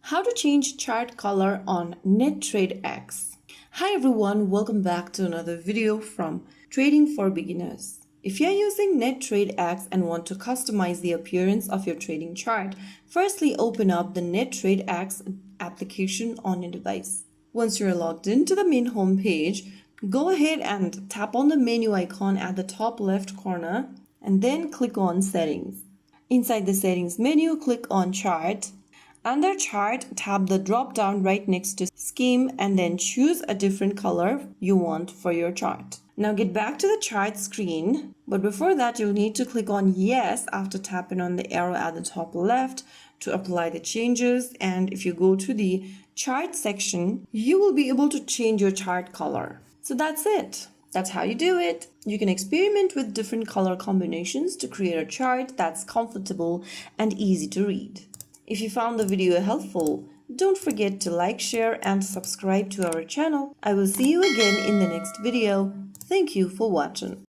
How to change chart color on NetTradeX. Hi everyone, welcome back to another video from Trading for Beginners. If you're using NetTradeX and want to customize the appearance of your trading chart, firstly open up the NetTradeX application on your device. Once you're logged into the main home page, go ahead and tap on the menu icon at the top left corner and then click on Settings. Inside the Settings menu, click on Chart. Under Chart, tap the drop down right next to Scheme and then choose a different color you want for your chart. Now get back to the chart screen, but before that you'll need to click on Yes after tapping on the arrow at the top left to apply the changes, and if you go to the chart section, you will be able to change your chart color. So that's it. That's how you do it. You can experiment with different color combinations to create a chart that's comfortable and easy to read. If you found the video helpful, don't forget to like, share, and subscribe to our channel. I will see you again in the next video. Thank you for watching.